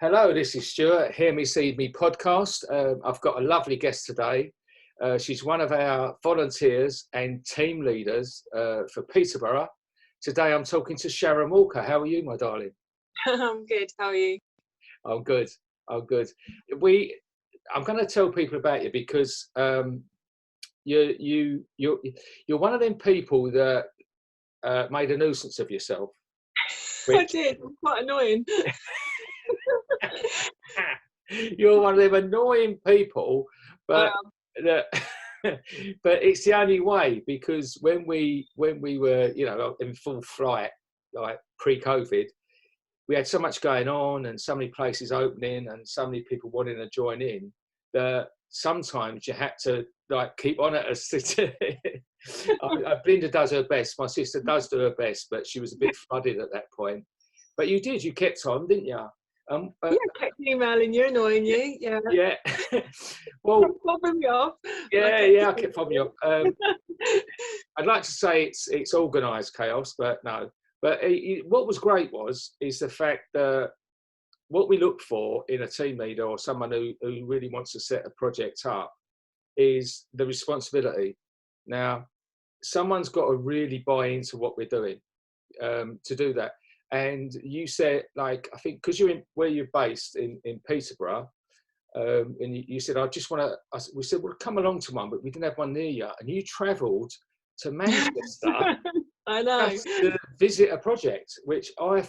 Hello, this is Stuart, Hear Me, See Me podcast. I've got a lovely guest today. She's one of our volunteers and team leaders for Peterborough. Today I'm talking to Sharron Walker. How are you, my darling? I'm good. How are you? I'm good. I'm good. I'm going to tell people about you because you're one of them people that made a nuisance of yourself. I did. I'm quite annoying. You're one of them annoying people, but but it's the only way, because when we were, in full flight, like pre-COVID, we had so much going on and so many places opening and so many people wanting to join in that sometimes you had to keep on at us. Belinda does her best. My sister does do her best, but she was a bit flooded at that point. But you kept on, didn't you? I kept emailing you, annoying you. Yeah. Well, fobbing me off. I kept fobbing you off. I'd like to say it's organised chaos, but no. But what was great is the fact that what we look for in a team leader or someone who really wants to set a project up is the responsibility. Now, someone's got to really buy into what we're doing to do that. And you said, I think, because where you're based in Peterborough, and you said, I just want to, we said, well, come along to one, but we didn't have one near you. And you travelled to Manchester I know. to visit a project, which I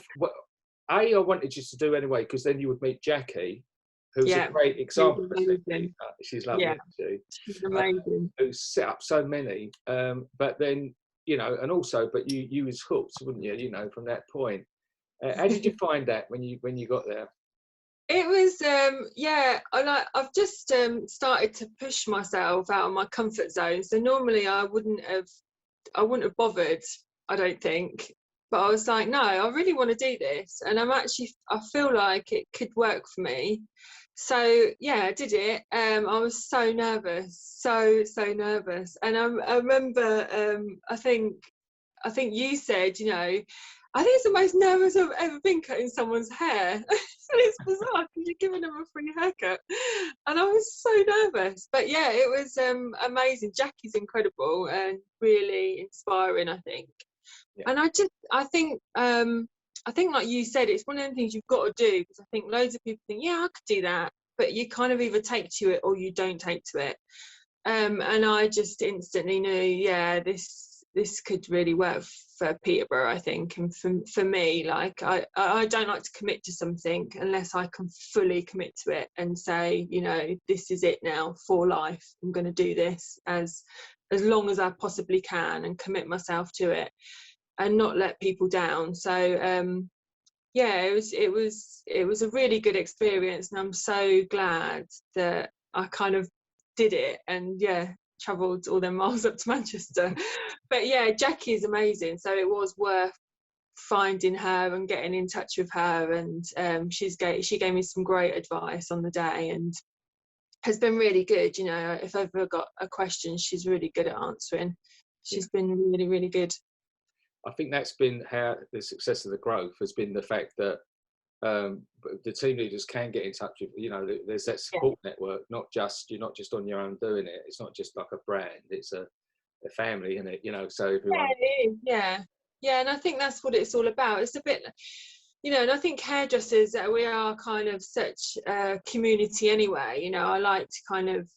wanted you to do anyway, because then you would meet Jackie, who's a great example. She's lovely, she's amazing. Who set up so many, but then, and also, but you was hooked, wouldn't you, from that point. How did you find that when you got there? It was, I've just started to push myself out of my comfort zone. So normally I wouldn't have bothered, I don't think. But I was like, no, I really want to do this. And I feel like it could work for me. So yeah, I did it. I was so nervous, so nervous. And I remember, I think you said, I think it's the most nervous I've ever been cutting someone's hair. It's bizarre because you're giving them a free haircut, and I was so nervous. But yeah, it was amazing. Jackie's incredible and really inspiring, I think. Yeah. And I think like you said, it's one of the things you've got to do, because I think loads of people think, yeah, I could do that, but you kind of either take to it or you don't take to it. And I just instantly knew, yeah, this could really work for Peterborough, I think. And for me, I don't like to commit to something unless I can fully commit to it and say, this is it now for life. I'm going to do this as long as I possibly can and commit myself to it and not let people down. So it was a really good experience, and I'm so glad that I kind of did it and travelled all them miles up to Manchester. But yeah, Jackie is amazing, so it was worth finding her and getting in touch with her, and she gave me some great advice on the day and has been really good. If I've ever got a question, she's really good at answering. She's been really, really good. I think that's been how the success of the growth has been, the fact that the team leaders can get in touch with, there's that support network. You're not just on your own doing it. It's not just like a brand. It's a family, isn't it? So everyone. Yeah, and I think that's what it's all about. It's a bit, and I think hairdressers, we are kind of such a community anyway. I like to kind of.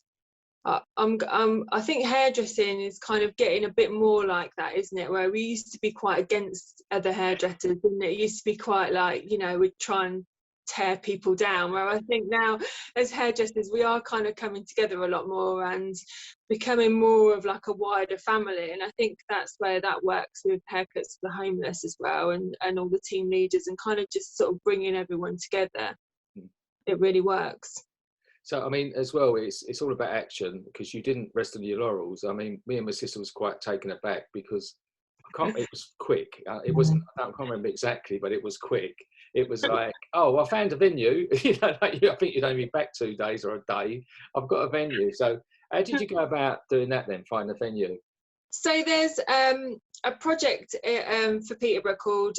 I think hairdressing is kind of getting a bit more like that, isn't it? Where we used to be quite against other hairdressers, and it used to be quite like, we'd try and tear people down. Where I think now, as hairdressers, we are kind of coming together a lot more and becoming more of like a wider family. And I think that's where that works with Haircuts for the Homeless as well, and all the team leaders, and kind of just sort of bringing everyone together. It really works. So, I mean, as well, it's all about action, because you didn't rest on your laurels. I mean, me and my sister was quite taken aback because it was quick. It wasn't, I can't remember exactly, but it was quick. It was like, oh, I found a venue. I think you'd only be back 2 days or a day. I've got a venue. So how did you go about doing that then, find a venue? So there's a project for Peterborough called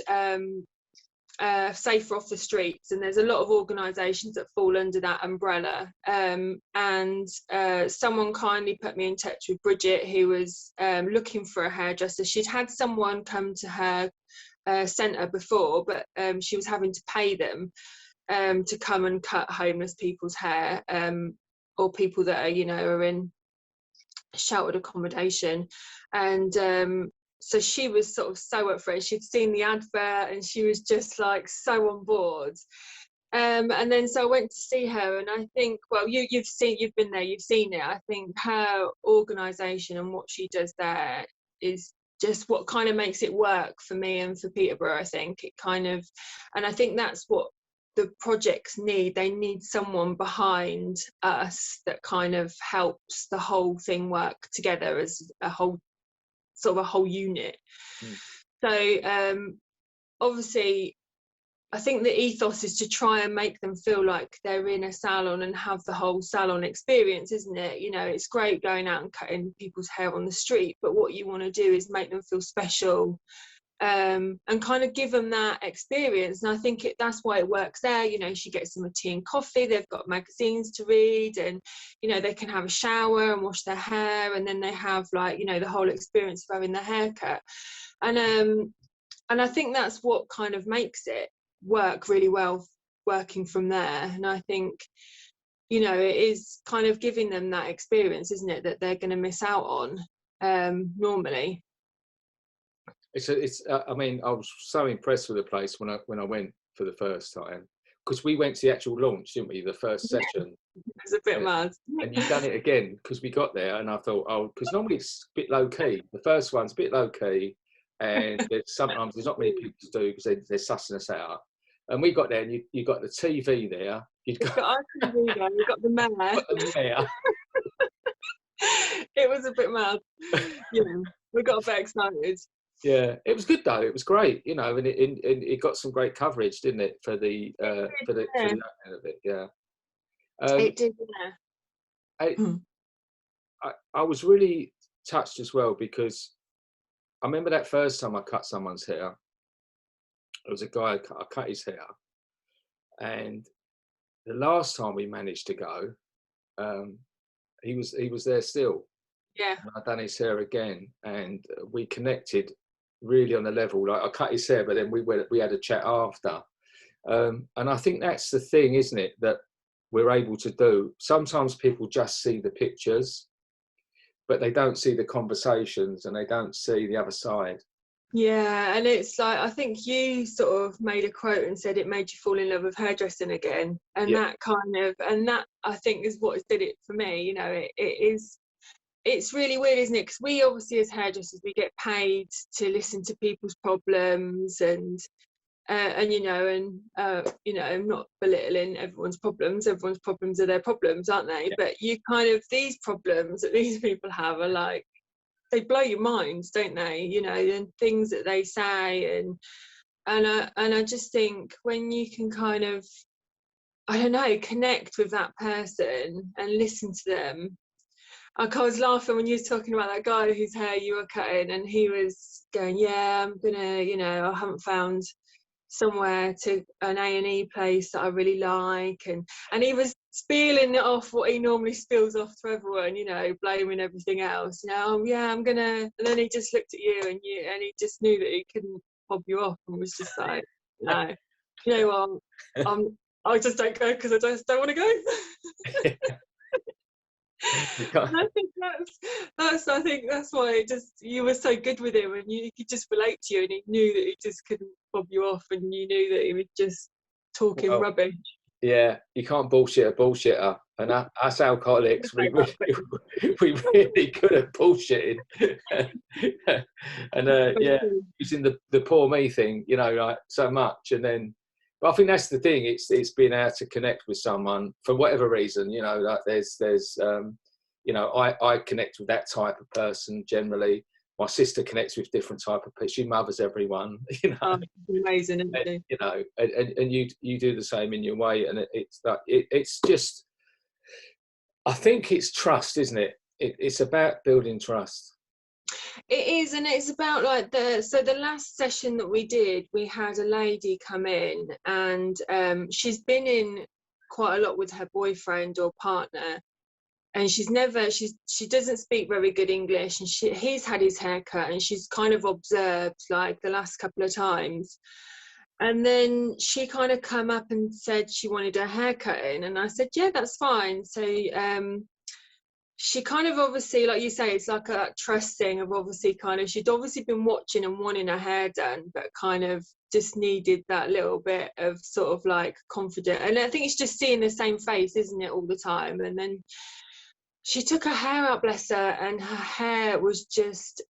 safer off the streets, and there's a lot of organisations that fall under that umbrella, and someone kindly put me in touch with Bridget, who was looking for a hairdresser. She'd had someone come to her centre before, but she was having to pay them to come and cut homeless people's hair, or people that are, you know, are in sheltered accommodation. And so she was sort of so up for it. She'd seen the advert and she was just like so on board. And then so I went to see her, and I think, well, you've been there, you've seen it. I think her organisation and what she does there is just what kind of makes it work for me and for Peterborough. I think it kind of, and I think that's what the projects need. They need someone behind us that kind of helps the whole thing work together as a whole, sort of a whole unit. So obviously I think the ethos is to try and make them feel like they're in a salon and have the whole salon experience, isn't it? You know, it's great going out and cutting people's hair on the street, but what you want to do is make them feel special, and kind of give them that experience. And I think that's why it works there. You know, she gets them a tea and coffee, they've got magazines to read, and you know, they can have a shower and wash their hair, and then they have, like, you know, the whole experience of having their haircut. And I think that's what kind of makes it work really well, working from there. And I think, you know, it is kind of giving them that experience, isn't it, that they're going to miss out on normally. I mean, I was so impressed with the place when I went for the first time, because we went to the actual launch, didn't we? The first session. It was a bit mad. And you've done it again, because we got there and I thought, oh, because normally it's a bit low key. The first one's a bit low key, and sometimes there's not many people to do because they're sussing us out. And we got there, and you got the TV there. You've got the mayor. It was a bit mad. You know, we got a bit excited. Yeah, it was good though. It was great, you know, and it got some great coverage, didn't it, for the end of it? Yeah. It did. Yeah. I was really touched as well, because I remember that first time I cut someone's hair. There was a guy, I cut his hair, and the last time we managed to go, he was there still. Yeah. And I'd done his hair again, and we connected really on a level. Like, I cut his hair, but then we had a chat after. And I think that's the thing, isn't it, that we're able to do. Sometimes people just see the pictures, but they don't see the conversations, and they don't see the other side. Yeah, and it's like, I think you sort of made a quote and said it made you fall in love with hairdressing again, and that kind of, and that I think is what did it for me. You know, it's really weird, isn't it? Because we obviously, as hairdressers, we get paid to listen to people's problems, and you know, and you know, I'm not belittling everyone's problems. Everyone's problems are their problems, aren't they? Yeah. But you kind of, these problems that these people have are like, they blow your minds, don't they? You know, and things that they say, and I just think when you can kind of, I don't know, connect with that person and listen to them. I was laughing when you was talking about that guy whose hair you were cutting, and he was going, yeah, I'm gonna, you know, I haven't found somewhere to an A&E place that I really like, and he was spilling it off what he normally spills off to everyone, you know, blaming everything else. You know, oh, yeah, I'm gonna, and then he just looked at you, and he just knew that he couldn't fob you off, and was just like, no, you know what, I just don't go because I just don't want to go. I think I think that's why it just, you were so good with him, and you could just relate to you, and he knew that he just couldn't fob you off, and you knew that he was just talking rubbish. Yeah, you can't bullshit a bullshitter, and us alcoholics, we really good at bullshitting. And yeah, using the poor me thing, you know, like so much, and then. But I think that's the thing. It's being able to connect with someone for whatever reason. You know, like there's you know, I connect with that type of person generally. My sister connects with different type of people. She mothers everyone. You know, amazing. And, you know, and you do the same in your way. And it's like it's just. I think it's trust, isn't it? It's about building trust. It is, and it's about like the last session that we did, we had a lady come in, and she's been in quite a lot with her boyfriend or partner, and she doesn't speak very good English, and he's had his hair cut, and she's kind of observed like the last couple of times. And then she kind of come up and said she wanted her hair cut in, and I said, yeah, that's fine. So she kind of, obviously, like you say, it's like a trust thing of obviously kind of, she'd obviously been watching and wanting her hair done, but kind of just needed that little bit of sort of like confidence. And I think it's just seeing the same face, isn't it, all the time? And then she took her hair out, bless her, and her hair was just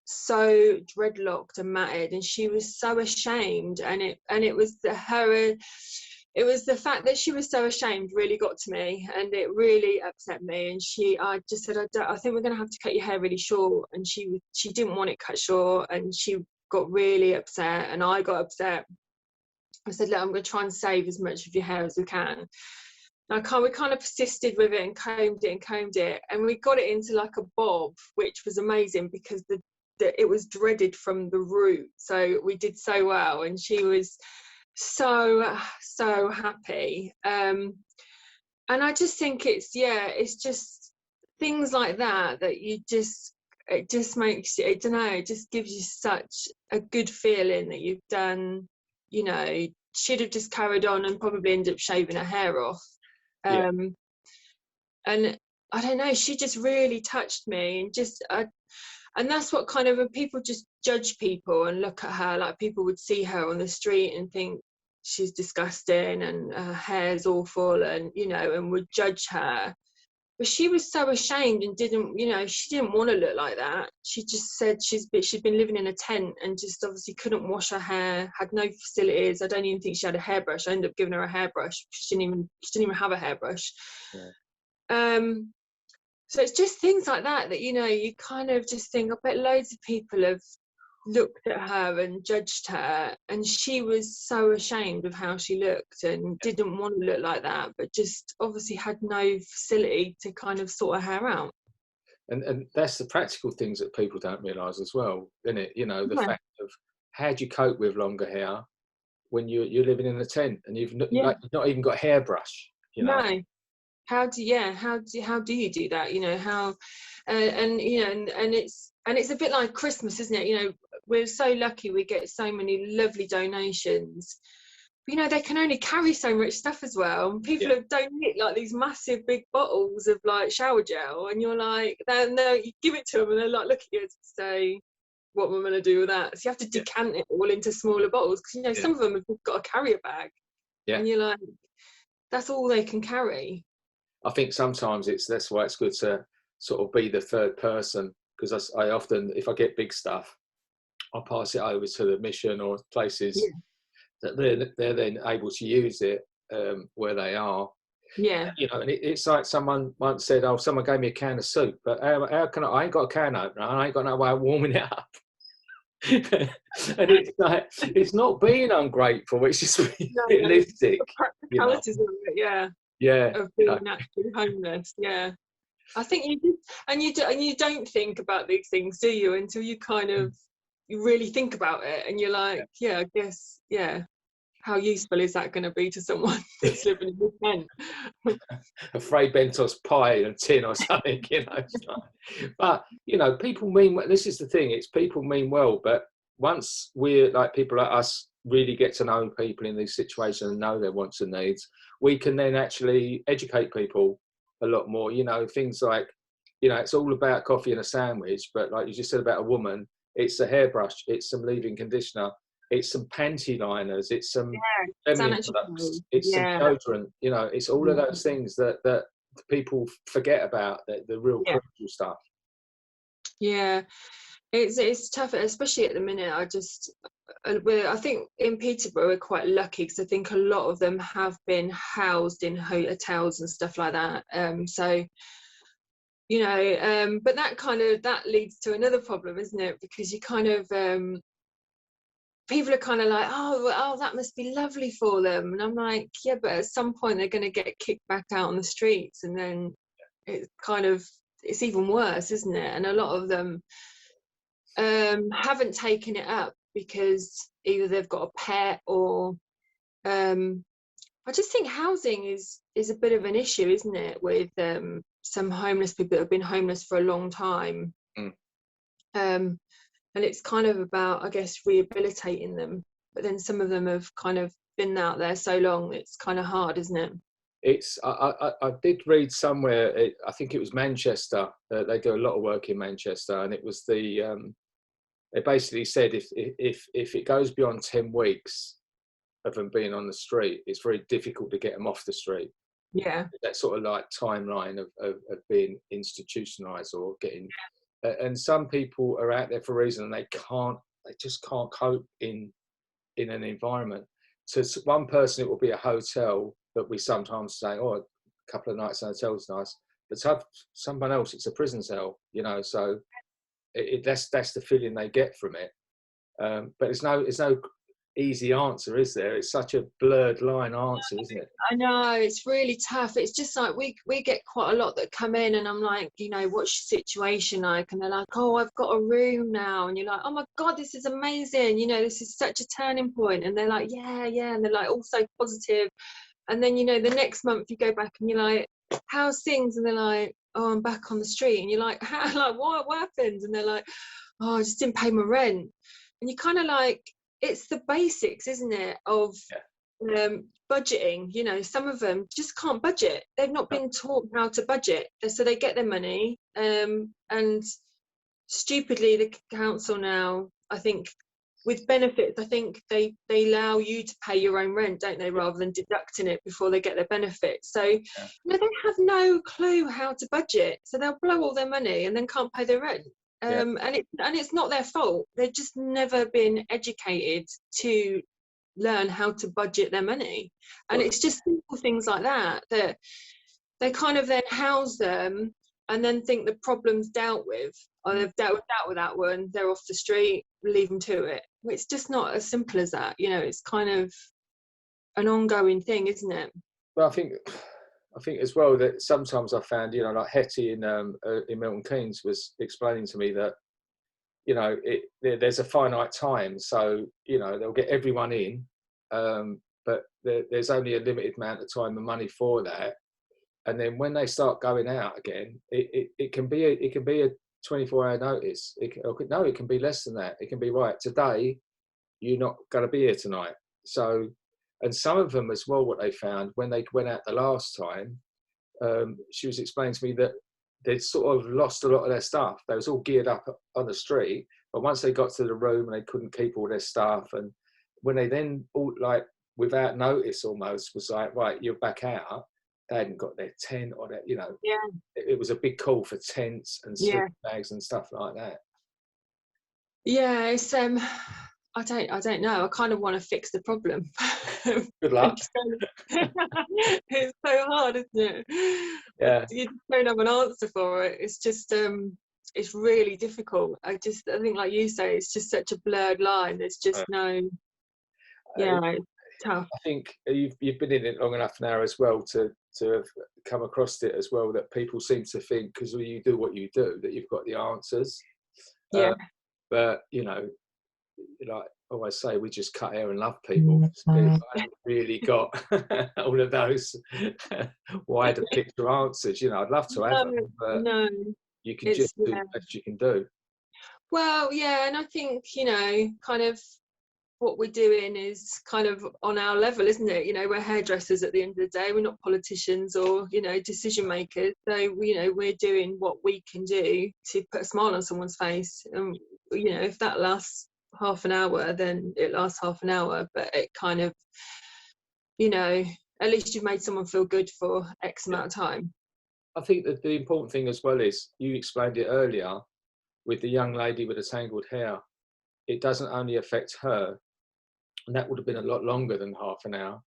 so dreadlocked and matted, and she was so ashamed. And it was it was the fact that she was so ashamed really got to me, and it really upset me. And I just said, I think we're going to have to cut your hair really short. And she didn't want it cut short, and she got really upset, and I got upset. I said, look, I'm going to try and save as much of your hair as we can. We kind of persisted with it and combed it, and we got it into like a bob, which was amazing because it was dreaded from the root. So we did so well, and she was so happy. And I just think it's just things like that it just makes you, I don't know, it just gives you such a good feeling that you've done, you know. She'd have just carried on and probably ended up shaving her hair off. And I don't know, she just really touched me, and that's what kind of, when people just judge people and look at her, like people would see her on the street and think she's disgusting and her hair's awful, and you know, and would judge her. But she was so ashamed and didn't, you know, she didn't want to look like that. She just said she'd been living in a tent and just obviously couldn't wash her hair, had no facilities. I don't even think she had a hairbrush. I ended up giving her a hairbrush. She didn't even have a hairbrush. Yeah. So it's just things like that, you know, you kind of just think, I bet loads of people have looked at her and judged her, and she was so ashamed of how she looked and didn't want to look like that, but just obviously had no facility to kind of sort her hair out. And that's the practical things that people don't realise as well, isn't it? You know, the fact of how do you cope with longer hair when you're living in a tent and you've not even got a hairbrush, you know? No. How do you do that? You know, how and you know, and it's a bit like Christmas, isn't it? You know, we're so lucky we get so many lovely donations. But, you know, they can only carry so much stuff as well. And people have donated like these massive big bottles of like shower gel, and you're like, no, you give it to them, and they're like, look at you and say, what am I going to do with that? So you have to decant it all into smaller bottles, because you know some of them have got a carrier bag, and you're like, that's all they can carry. I think sometimes that's why it's good to sort of be the third person, because I often, if I get big stuff, I'll pass it over to the mission or places that they're then able to use it where they are. Yeah. You know, and it's like someone once said, oh, someone gave me a can of soup, but how can I ain't got a can opener, I ain't got no way of warming it up. And it's like, it's not being ungrateful, it's just realistic. You know? Of being actually homeless. I think you don't think about these things, do you, until you kind of you really think about it, and you're like, I guess, how useful is that going to be to someone that's living in a tent? A Fray Bentos pie and a tin or something, you know. But you know, people mean, this is the thing, it's people mean well, but once we're like, people like us really get to know people in these situations and know their wants and needs, we can then actually educate people a lot more. You know, things like, you know, it's all about coffee and a sandwich, but like you just said about a woman, it's a hairbrush, it's some leave-in conditioner, it's some panty liners, it's some feminine products, it's some deodorant, you know, it's all of those things that people forget about, the real crucial stuff. It's tough, especially at the minute. I think in Peterborough we're quite lucky, because I think a lot of them have been housed in hotels and stuff like that. So, you know, but that leads to another problem, isn't it? Because you kind of people are kind of like, oh, that must be lovely for them, and I'm like, yeah, but at some point they're going to get kicked back out on the streets, and then it's even worse, isn't it? And a lot of them, haven't taken it up because either they've got a pet or I just think housing is a bit of an issue, isn't it, with some homeless people that have been homeless for a long time. And it's kind of about, I guess, rehabilitating them, but then some of them have kind of been out there so long, it's kind of hard, isn't it? It's I did read somewhere, I think it was Manchester, they do a lot of work in Manchester, and it was they basically said if it goes beyond 10 weeks of them being on the street, it's very difficult to get them off the street. Yeah. That sort of like timeline of being institutionalized or getting, and some people are out there for a reason and they just can't cope in an environment. So one person, it will be a hotel that we sometimes say, oh, a couple of nights in a hotel is nice, but to someone else, it's a prison cell, you know, so that's the feeling they get from it. But it's no easy answer, is there? It's such a blurred line answer, isn't it? I know, it's really tough. It's just like we get quite a lot that come in and I'm like, you know, what's your situation like? And they're like, oh, I've got a room now. And you're like, oh my God, this is amazing, you know, this is such a turning point. And they're like, yeah, and they're like all so positive. And then, you know, the next month you go back and you're like, how's things? And they're like, oh, I'm back on the street. And you're like, how? Like, what happened? And they're like, oh, I just didn't pay my rent. And you kind of like, it's the basics, isn't it, of budgeting. You know, some of them just can't budget. They've not been taught how to budget, so they get their money, and stupidly the council now, I think, with benefits, I think they allow you to pay your own rent, don't they, rather than deducting it before they get their benefits. So you know, they have no clue how to budget, so they'll blow all their money and then can't pay their rent. And it's not their fault. They've just never been educated to learn how to budget their money. And it's just simple things like that they kind of then house them and then think the problem's dealt with, or they've dealt with that one, they're off the street, leave them to it. It's just not as simple as that. You know, it's kind of an ongoing thing, isn't it? Well, I think as well that sometimes I found, you know, like Hetty in Milton Keynes was explaining to me that, you know, there's a finite time, so you know they'll get everyone in, but there's only a limited amount of time and money for that, and then when they start going out again, it can be a 24-hour notice. It can be less than that. It can be, right, today you're not going to be here tonight. So. And some of them as well, what they found when they went out the last time, she was explaining to me that they'd sort of lost a lot of their stuff. They was all geared up on the street, but once they got to the room and they couldn't keep all their stuff, and when they then all, like, without notice almost, was like, right, you're back out, they hadn't got their tent or their, you know, it was a big call for tents and sleeping bags and stuff like that. Yeah, it's I don't know. I kind of want to fix the problem. Good luck. It's so hard, isn't it? Yeah. You don't have an answer for it. It's just it's really difficult. I think, like you say, it's just such a blurred line. There's just no. Yeah, it's tough. I think you've been in it long enough now as well to have come across it as well, that people seem to think because you do what you do that you've got the answers. Yeah. But you know, like I always say, we just cut hair and love people. I haven't really got all of those wider picture answers. You know, I'd love to have them, but you can just do the best you can do. Well, yeah, and I think, you know, kind of what we're doing is kind of on our level, isn't it? You know, we're hairdressers at the end of the day. We're not politicians or, you know, decision makers. So, you know, we're doing what we can do to put a smile on someone's face. And, you know, if that lasts half an hour, then it lasts half an hour, but it kind of, you know, at least you've made someone feel good for X amount of time. I think that the important thing as well is, you explained it earlier with the young lady with the tangled hair, it doesn't only affect her, and that would have been a lot longer than half an hour.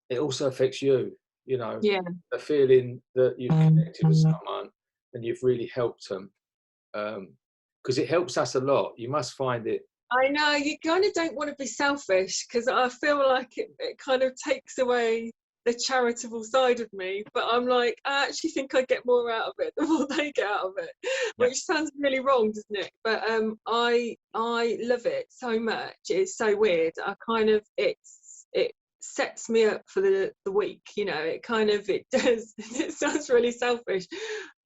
It also affects you, you know, the feeling that you've connected with someone and you've really helped them. Because it helps us a lot. You must find it. I know, you kind of don't want to be selfish, because I feel like it kind of takes away the charitable side of me, but I'm like, I actually think I get more out of it than what they get out of it, which sounds really wrong, doesn't it? But I love it so much. It's so weird. I kind of it sets me up for the week, you know. It does. It sounds really selfish.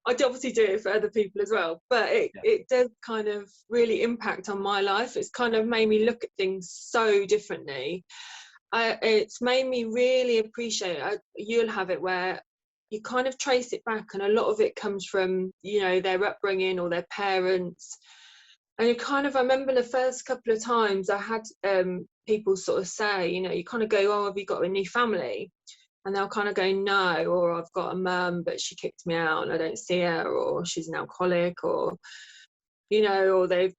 I obviously do it for other people as well, but it does kind of really impact on my life. It's kind of made me look at things so differently. It's made me really appreciate it. You'll have it where you kind of trace it back, and a lot of it comes from, you know, their upbringing or their parents. And you kind of, I remember the first couple of times I had people sort of say, you know, you kind of go, oh, have you got a new family? And they'll kind of go, no, or I've got a mum, but she kicked me out and I don't see her, or she's an alcoholic, or, you know, or the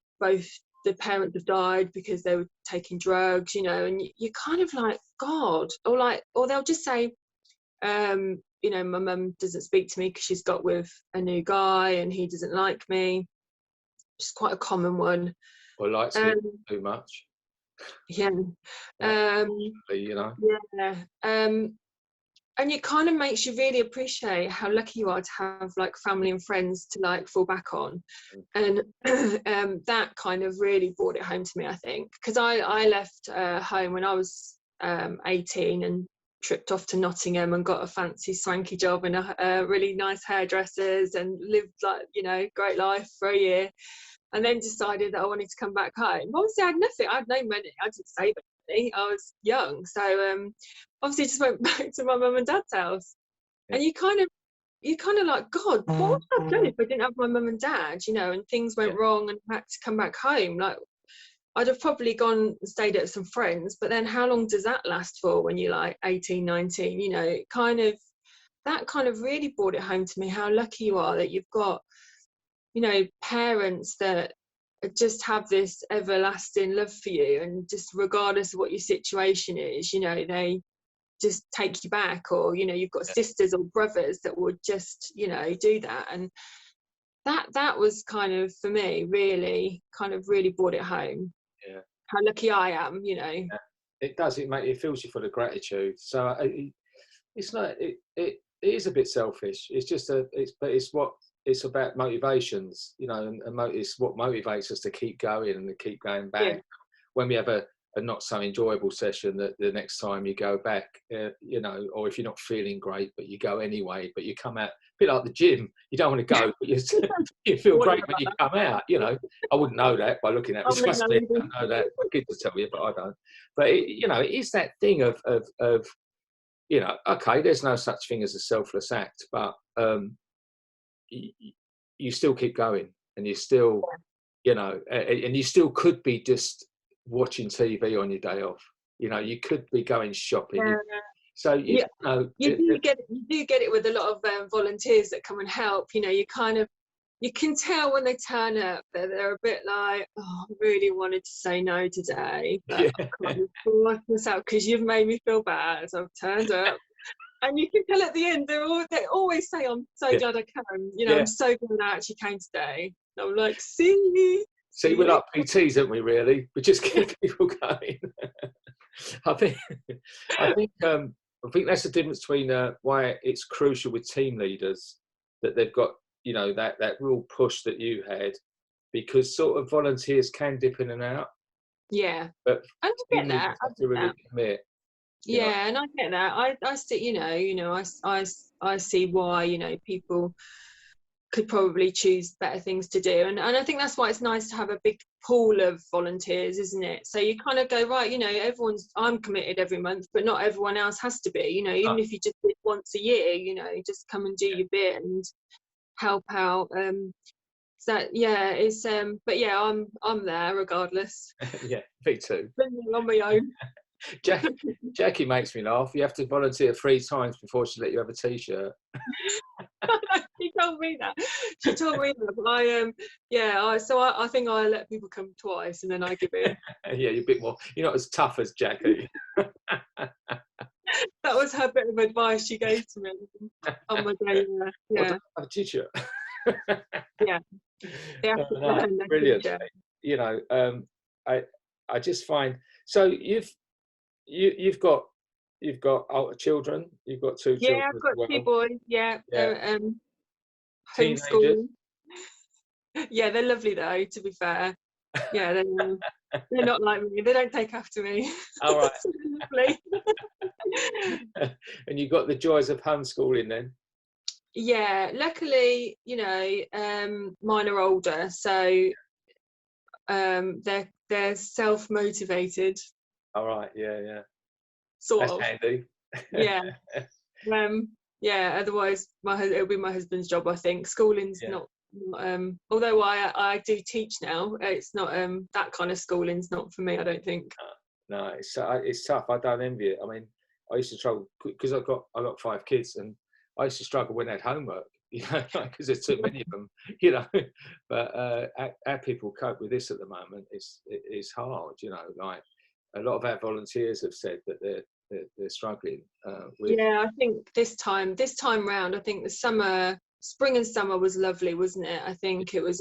parents have died because they were taking drugs, you know. And you kind of like, God, or they'll just say, you know, my mum doesn't speak to me because she's got with a new guy and he doesn't like me, which is quite a common one. Or likes me too much. Yeah. You know. Yeah. And it kind of makes you really appreciate how lucky you are to have like family and friends to like fall back on. And that kind of really brought it home to me, I think, because I left home when I was 18 and tripped off to Nottingham and got a fancy swanky job in a really nice hairdressers and lived like, you know, great life for a year, and then decided that I wanted to come back home. Obviously I had nothing, I had no money, I didn't save anything, I was young, so obviously just went back to my mum and dad's house. And you kind of like, God, what would I have done if I didn't have my mum and dad, you know, and things went wrong and I had to come back home? Like, I'd have probably gone and stayed at some friends, but then how long does that last for when you're like 18, 19, you know? That kind of really brought it home to me how lucky you are that you've got, you know, parents that just have this everlasting love for you, and just regardless of what your situation is, you know, they just take you back. Or, you know, you've got sisters or brothers that would just, you know, do that. And that was kind of, for me, really brought it home. Yeah, how lucky I am, you know. It does. It fills you full of gratitude. So it's not. It is a bit selfish. It's just it's about motivations, you know, and it's what motivates us to keep going and to keep going back. When we have a not so enjoyable session, that the next time you go back, you know, or if you're not feeling great but you go anyway, but you come out a bit like the gym, you don't want to go, but you feel great when you come out, you know. I wouldn't know that by looking at me. I don't know that. My kids will tell you, but I don't. But you know, it is that thing of you know, okay, there's no such thing as a selfless act, but you still keep going, and you still, you know, and you still could be just watching TV on your day off. You know, you could be going shopping. So you know, you do get it with a lot of volunteers that come and help. You know, you can tell when they turn up that they're a bit like, oh, I really wanted to say no today, but I can't force myself because you've made me feel bad, so I've turned up. And you can tell at the end, they always say, I'm so glad I came. You know, I'm so glad I actually came today. And I'm like, see, we're like PTs, aren't we, really? We just keep people going. I think that's the difference between why it's crucial with team leaders, that they've got, you know, that real push that you had, because sort of volunteers can dip in and out. Yeah. But I get that. I have to really commit. Yeah, and I get that. I see, you know, I see why, you know, people could probably choose better things to do, and I think that's why it's nice to have a big pool of volunteers, isn't it? So you kind of go, right, you know, I'm committed every month, but not everyone else has to be, you know. Even if you just did once a year, you know, just come and do your bit and help out. So it's but yeah, I'm there regardless. Yeah, me too. On my own. Jackie makes me laugh. You have to volunteer 3 times before she let you have a t-shirt. She told me that. But I think I let people come twice and then I give in. Yeah, you're a bit more. You're not as tough as Jackie. That was her bit of advice she gave to me on my day. Yeah. Have a t-shirt. Yeah. Brilliant. You know, I just find, so you've got, you've got children. You've got two Yeah, children I've as got two well. boys. Yeah, Yeah, they're teenagers. homeschooling. Yeah, they're lovely though. To be fair, yeah, they're not like me. They don't take after me. All right. So they're lovely. And you got the joys of homeschooling then. Yeah, luckily, mine are older, so they're self-motivated, All right. Yeah, yeah. sort That's of. handy. Yeah. Yeah, otherwise it'll be my husband's job, I think. Schooling's Yeah. not although I do teach now, it's not that kind of schooling's not for me, I don't think. No, it's tough. I don't envy it. I mean, I used to struggle because I got 5 kids, and I used to struggle when they had homework, because there's too many of them, But how people cope with this at the moment is hard, Like a lot of our volunteers have said that they're struggling with. Yeah, I think this time round, I think spring and summer was lovely, wasn't it? I think I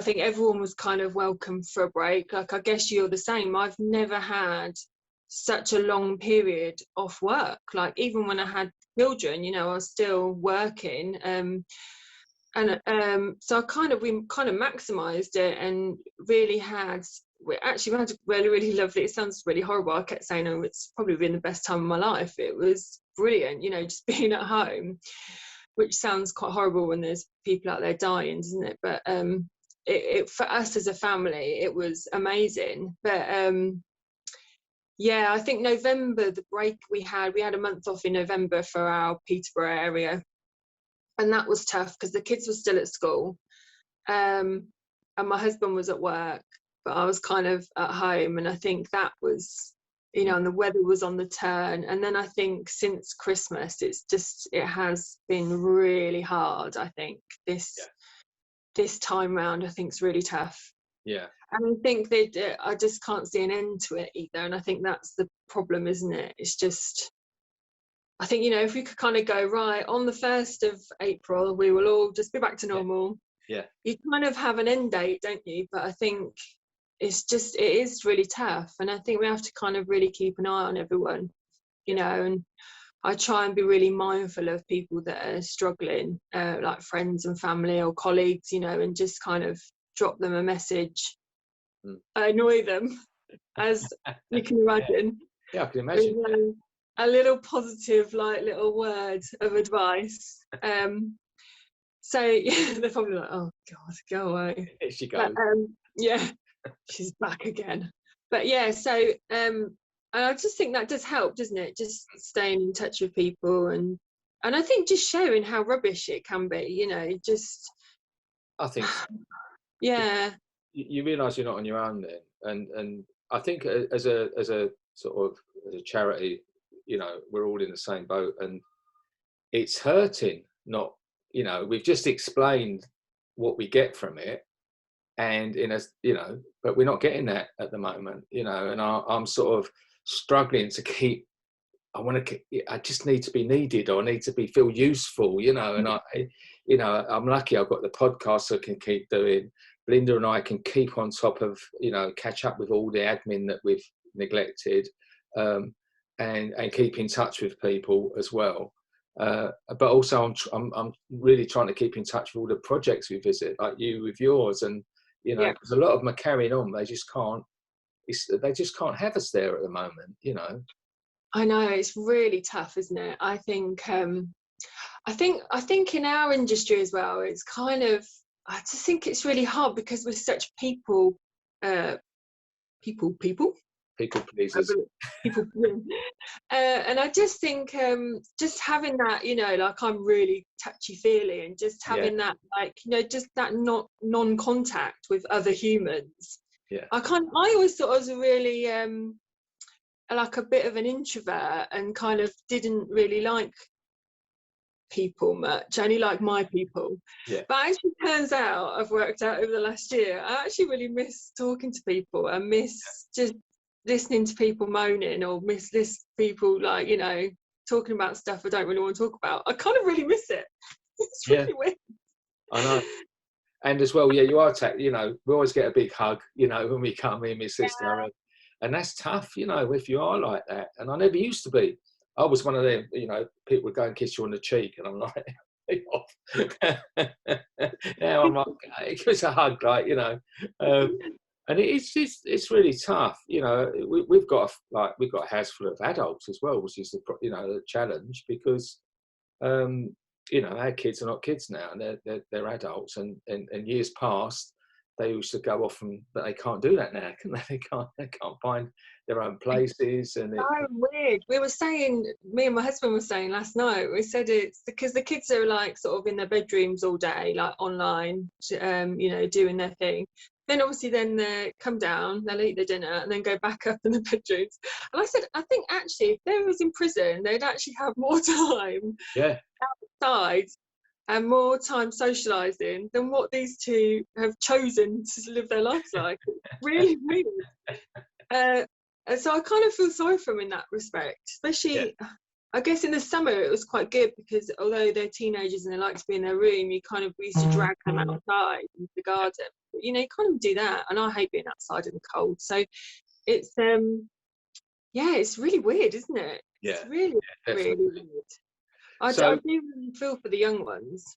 think everyone was kind of welcome for a break. Like, I guess you're the same. I've never had such a long period off work. Like, even when I had children, I was still working. And so we kind of maximised it and really we had really, really lovely, it sounds really horrible, I kept saying, oh, it's probably been the best time of my life. It was brilliant, just being at home, which sounds quite horrible when there's people out there dying, doesn't it? But it for us as a family, it was amazing. But yeah, I think November, the break we had a month off in November for our Peterborough area. And that was tough because the kids were still at school, and my husband was at work, but I was kind of at home. And I think that was, and the weather was on the turn. And then I think since Christmas, it has been really hard. I think this time round, I think it's really tough. Yeah. And I think I just can't see an end to it either. And I think that's the problem, isn't it? It's just, I think, if we could kind of go, right, on the 1st of April, we will all just be back to normal. Yeah. You kind of have an end date, don't you? But I think it is really tough. And I think we have to kind of really keep an eye on everyone, and I try and be really mindful of people that are struggling, like friends and family or colleagues, and just kind of drop them a message. I annoy them, as you can imagine. Yeah, I can imagine. A little positive, little word of advice. So yeah, they're probably like, oh God, go away. Here she goes. But, yeah, she's back again. But yeah, so I just think that does help, doesn't it? Just staying in touch with people and I think just showing how rubbish it can be, I think yeah. You realise you're not on your own then, and I think as a sort of as a charity, we're all in the same boat, and it's hurting. Not, we've just explained what we get from it, and but we're not getting that at the moment, and I'm sort of struggling to keep. I just need to be needed, or I need to feel useful, and I'm lucky I've got the podcast so I can keep doing. Linda and I can keep on top of, catch up with all the admin that we've neglected, and keep in touch with people as well. But also I'm really trying to keep in touch with all the projects we visit, like you with yours, and because a lot of them are carrying on. They just can't have us there at the moment. I know, it's really tough, isn't it? I think in our industry as well, it's kind of, I just think it's really hard because we're such people pleasers. And I just think just having that, like I'm really touchy-feely, and just having that, just that non-contact with other humans. Yeah. I always thought I was a really like a bit of an introvert, and kind of didn't really like people much. I only like my people. Yeah. But actually turns out, I've worked out over the last year, I actually really miss talking to people. I miss just listening to people moaning, or miss people talking about stuff I don't really want to talk about. I kind of really miss it. It's really weird. I know. And as well, you are we always get a big hug, when we come in, my sister. and that's tough, you know, if you are like that. And I never used to be. I was one of them, you know, people would go and kiss you on the cheek, and I'm like, "Hey, off." Now I'm like, it gives a hug, like, you know. And it's really tough, you know. We've got a house full of adults as well, which is you know, the challenge, because you know, our kids are not kids now, and they're adults, and years past they used to go off, but they can't do that now, can they? They can't find their own places, and so weird. We were saying, me and my husband were saying last night, we said it's because the kids are like sort of in their bedrooms all day, like online, you know, doing their thing. Then obviously they come down, they'll eat their dinner and then go back up in the bedrooms. And I said, I think actually if they was in prison, they'd actually have more time outside and more time socialising than what these two have chosen to live their lives like. It's really weird. And so I kind of feel sorry for them in that respect, especially, I guess in the summer it was quite good because although they're teenagers and they like to be in their room, we used to drag them outside into the garden. But, you know, you can't even do that. And I hate being outside in the cold. So it's, it's really weird, isn't it? Yeah. It's really, really weird. I do really feel for the young ones.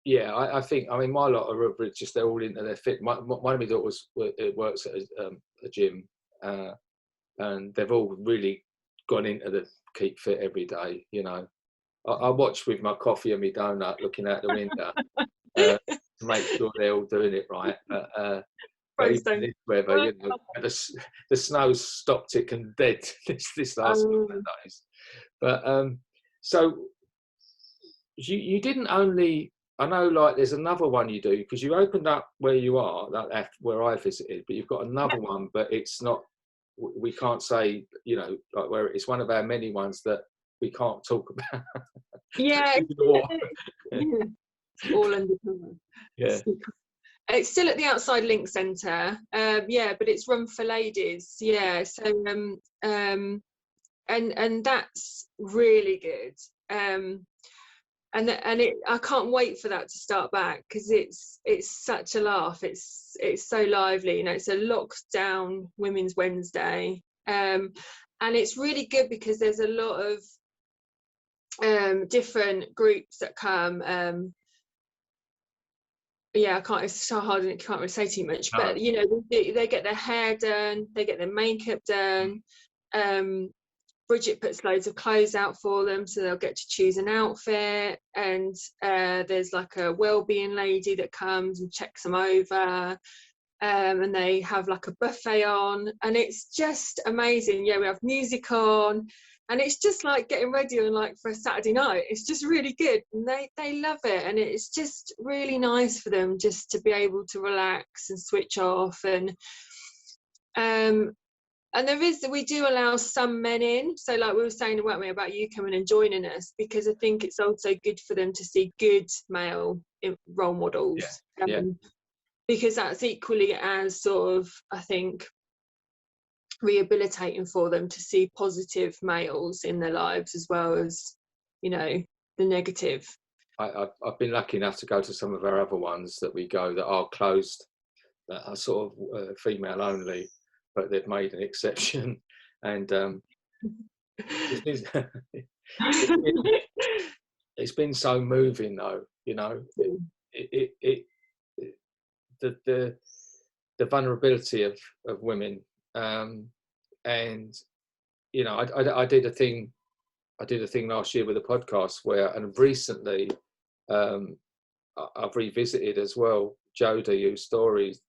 Yeah, I think, I mean, my lot are just, they're all into their fit. One of my daughters works at a gym, and they've all really gone into the keep fit every day, you know. I watch with my coffee and my donut looking out the window to make sure they're all doing it right. But even this weather, you know, the snow's stopped it and dead this last couple of days. But so you didn't only, I know, like there's another one you do, because you opened up where you are, like where I visited, but you've got another one, but it's not, we can't say, you know, like where it's one of our many ones that we can't talk about. Yeah. All undercover. Yeah. It's still at the Outside Link Centre, but it's run for ladies. Yeah, so and that's really good. I can't wait for that to start back because it's such a laugh. It's so lively. You know, it's a lockdown Women's Wednesday, and it's really good because there's a lot of different groups that come. It's so hard and can't really say too much, but you know, they get their hair done, they get their makeup done. Bridget puts loads of clothes out for them, so they'll get to choose an outfit, and there's like a wellbeing lady that comes and checks them over, and they have like a buffet on, and it's just amazing. Yeah, we have music on, and it's just like getting ready on like for a Saturday night. It's just really good, and they love it, and it's just really nice for them just to be able to relax and switch off. And we do allow some men in. So like we were saying, weren't we, about you coming and joining us, because I think it's also good for them to see good male role models. Because that's equally as sort of, I think, rehabilitating for them to see positive males in their lives as well as, you know, the negative. I've been lucky enough to go to some of our other ones that we go that are closed, that are sort of female only, but they've made an exception. And it's been so moving though, you know. The vulnerability of women, and you know, I did a thing last year with a podcast and recently I've revisited as well Jodie, whose stories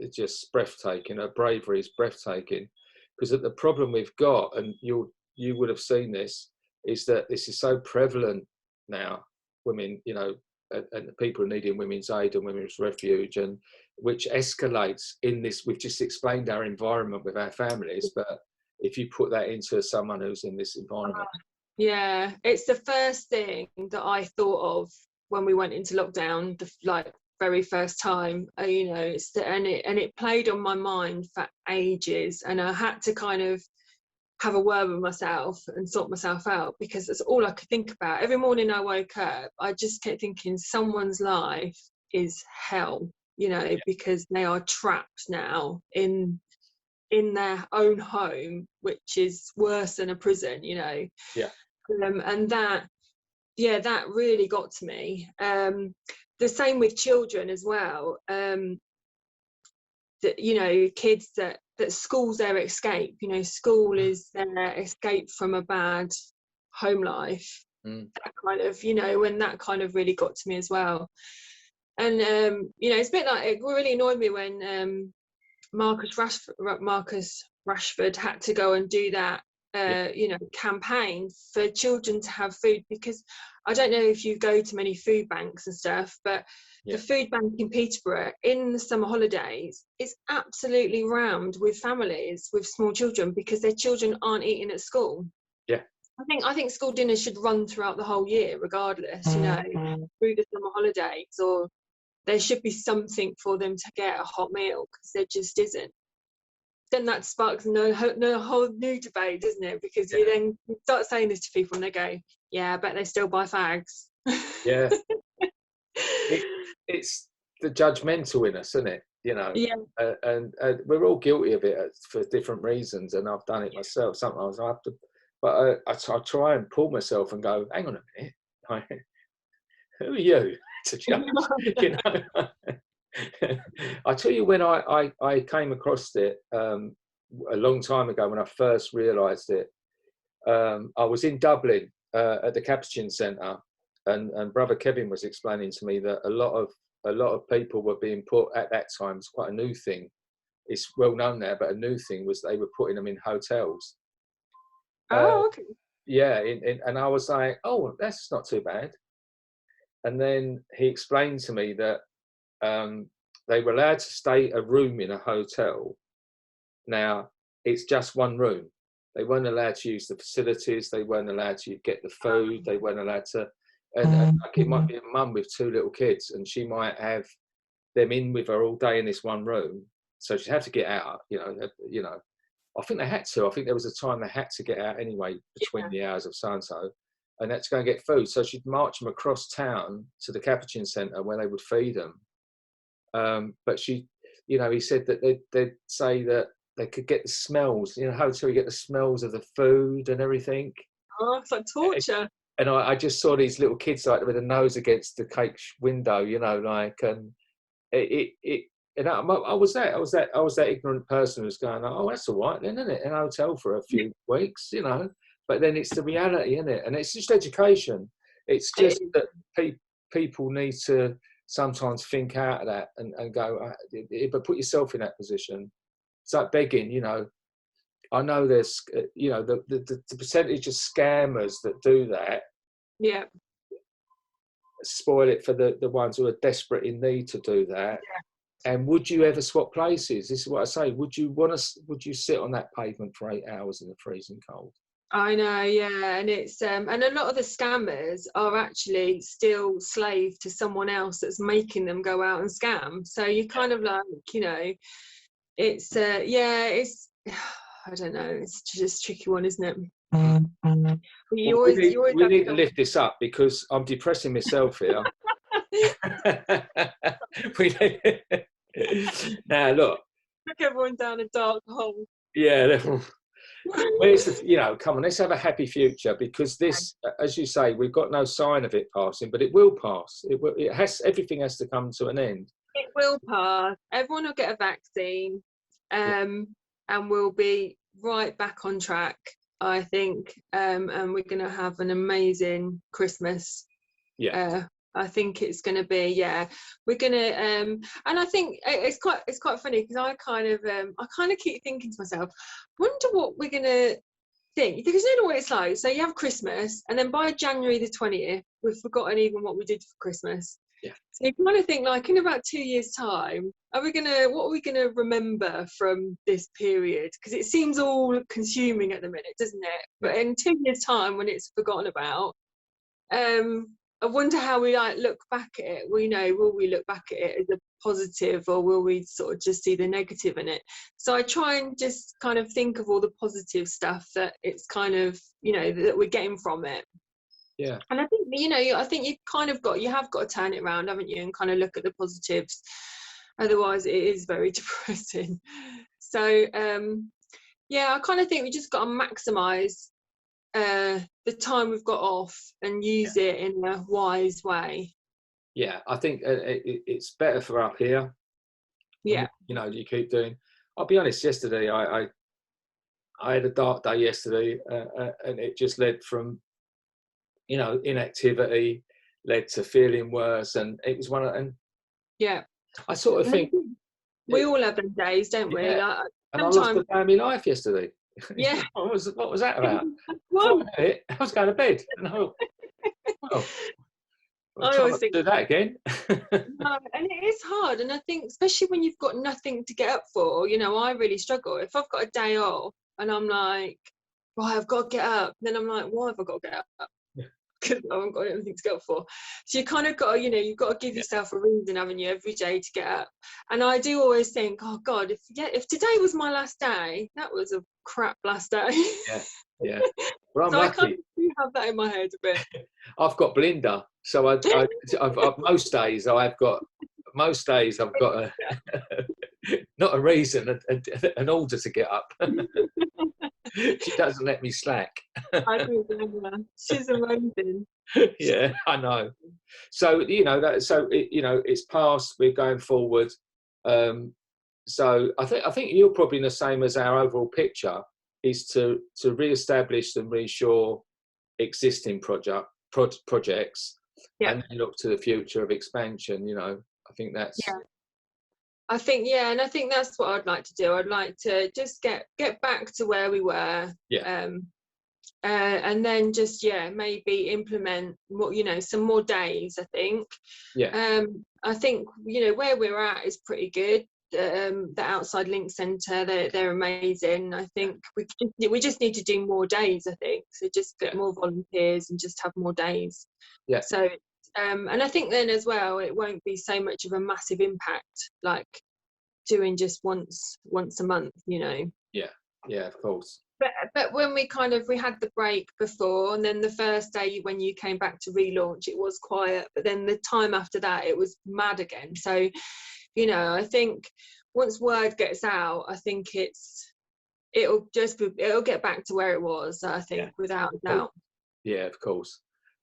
are just breathtaking. Her bravery is breathtaking, because the problem we've got, and you would have seen this, is that this is so prevalent now. Women, you know, and the people needing women's aid and women's refuge, and which escalates in this. We've just explained our environment with our families, but if you put that into someone who's in this environment. Yeah, it's the first thing that I thought of when we went into lockdown, the very first time. You know, and it played on my mind for ages, and I had to kind of have a word with myself and sort myself out, because that's all I could think about. Every morning I woke up, I just kept thinking someone's life is hell, you know, because they are trapped now in in their own home, which is worse than a prison, you know. Yeah. And that really got to me. The same with children as well. That, you know, kids that school's their escape, you know, school is their escape from a bad home life. That kind of, you know, and that kind of really got to me as well. And you know, it's a bit like, it really annoyed me when Marcus Rashford had to go and do that you know, campaign for children to have food, because I don't know if you go to many food banks and stuff, but the food bank in Peterborough in the summer holidays is absolutely rammed with families with small children because their children aren't eating at school. Yeah. I think school dinners should run throughout the whole year regardless, you know, through the summer holidays, or there should be something for them to get a hot meal, because there just isn't. Then that sparks no whole new debate, doesn't it? Because you then start saying this to people and they go, yeah, I bet they still buy fags. Yeah. It's the judgmental in us, isn't it? You know, and we're all guilty of it for different reasons, and I've done it myself. Sometimes I have to, but I try and pull myself and go, hang on a minute, who are you to judge? You know. I tell you, when I came across it a long time ago, when I first realised it, I was in Dublin at the Capuchin Centre, and Brother Kevin was explaining to me that a lot of people were being put at that time. It's quite a new thing. It's well known now, but a new thing was they were putting them in hotels. Oh, okay. Yeah, and I was like, oh, that's not too bad. And then he explained to me that they were allowed to stay a room in a hotel. Now, it's just one room. They weren't allowed to use the facilities. They weren't allowed to get the food. They weren't allowed to. And like, it might be a mum with 2 little kids, and she might have them in with her all day in this one room. So she'd have to get out. You know. I think they had to. I think there was a time they had to get out anyway between the hours of so and so, and had to go and get food. So she'd march them across town to the Capuchin Centre where they would feed them. But she, you know, he said that they'd say that they could get the smells, you know, hotel, you get the smells of the food and everything. Oh, it's like torture. And I just saw these little kids like with a nose against the cake window, you know, like, and and I was that ignorant person who's going, oh, that's all right then, isn't it? In a hotel for a few weeks, you know. But then it's the reality, isn't it? And it's just education. It's just that people need to sometimes think out of that and go, but put yourself in that position. It's like begging, you know. I know there's, you know, the percentage of scammers that do that. Yeah. Spoil it for the ones who are desperate in need to do that. Yeah. And would you ever swap places? This is what I say. Would you sit on that pavement for 8 hours in the freezing cold? I know, yeah, and it's and a lot of the scammers are actually still slave to someone else that's making them go out and scam. So you kind of like, you know, it's it's I don't know, it's just a tricky one, isn't it? We need to lift this up because I'm depressing myself here. Now look everyone down a dark hole. Yeah. Where's the, you know, come on, let's have a happy future, because this, as you say, we've got no sign of it passing, but it will pass. Everything has to come to an end. It will pass. Everyone will get a vaccine, and we'll be right back on track, I think. And we're going to have an amazing Christmas. Yeah. I think it's going to be, we're going to, and I think it's quite funny because I kind of keep thinking to myself, wonder what we're going to think, because you know what it's like. So you have Christmas, and then by January the 20th, we've forgotten even what we did for Christmas. Yeah. So you kind of think, like, in about 2 years' time, what are we going to remember from this period? Because it seems all consuming at the minute, doesn't it? But in 2 years' time, when it's forgotten about, I wonder how we look back at it. Will we look back at it as a positive, or will we sort of just see the negative in it? So I try and just kind of think of all the positive stuff that it's kind of, that we're getting from it. Yeah. And I think, I think you have got to turn it around, haven't you, and kind of look at the positives. Otherwise it is very depressing. So yeah, I kind of think we just got to maximise the time we've got off and use it in a wise way. Yeah, I think it's better for up here. Yeah. You know, you keep doing. I'll be honest. Yesterday, I had a dark day yesterday, and it just led from, you know, inactivity led to feeling worse, and it was one of. And yeah, I sort of think we all have them days, don't we? Yeah. Like, and I lost the day of my life yesterday. Yeah. what was that about? Well, I was going to bed, and I thought, well, I'll try not to do that again. No, and it is hard, and I think especially when you've got nothing to get up for, you know, I really struggle. If I've got a day off and I'm like, right, I've got to get up, then I'm like, why have I got to get up? Because I haven't got anything to get up for. So you kind of got to, you know, you've got to give yourself a reason, haven't you, every day to get up. And I do always think, oh God, if today was my last day, that was a crap last day. Yeah. Well, I'm so lucky. I kind of do have that in my head a bit. I've got Belinda, so I've most days I've got a not a reason, an order to get up. She doesn't let me slack. I do remember. She's amazing. Yeah, I know. So you know you know, it's past. We're going forward. So I think you're probably the same as our overall picture is to re-establish and reassure existing projects, and then look to the future of expansion. You know, I think that's. Yeah. I think and I think that's what I'd like to do. I'd like to just get back to where we were. Yeah. And then just maybe implement more, you know, some more days. I think. Yeah. I think, you know, where we're at is pretty good. The outside link centre, they're amazing. I think we just need to do more days. I think so. Just get more volunteers and just have more days. Yeah. So. And I think then as well, it won't be so much of a massive impact like doing just once a month, you know. Yeah, of course. But when we had the break before, and then the first day when you came back to relaunch, it was quiet. But then the time after that, it was mad again. So, you know, I think once word gets out, I think it'll get back to where it was. I think without a doubt. Yeah, of course.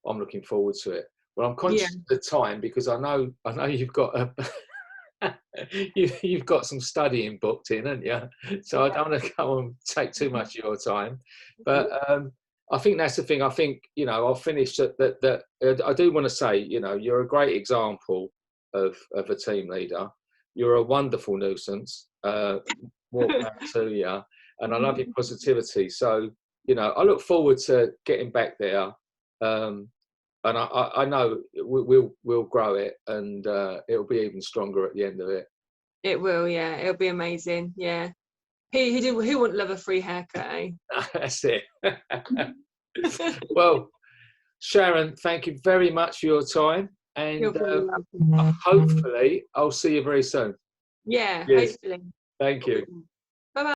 I'm looking forward to it. Well, I'm conscious of the time because I know you've got you've got some studying booked in, haven't you? So I don't want to go and take too much of your time. But I think that's the thing. I think, you know, I'll finish that I do want to say, you know, you're a great example of a team leader. You're a wonderful nuisance. More power to you, and I love your positivity. So, you know, I look forward to getting back there. And I know we'll grow it, and it'll be even stronger at the end of it. It will, yeah. It'll be amazing, yeah. Who wouldn't love a free haircut, eh? That's it. Well, Sharron, thank you very much for your time, and hopefully I'll see you very soon. Yeah, Cheers. hopefully. Thank you. Bye-bye.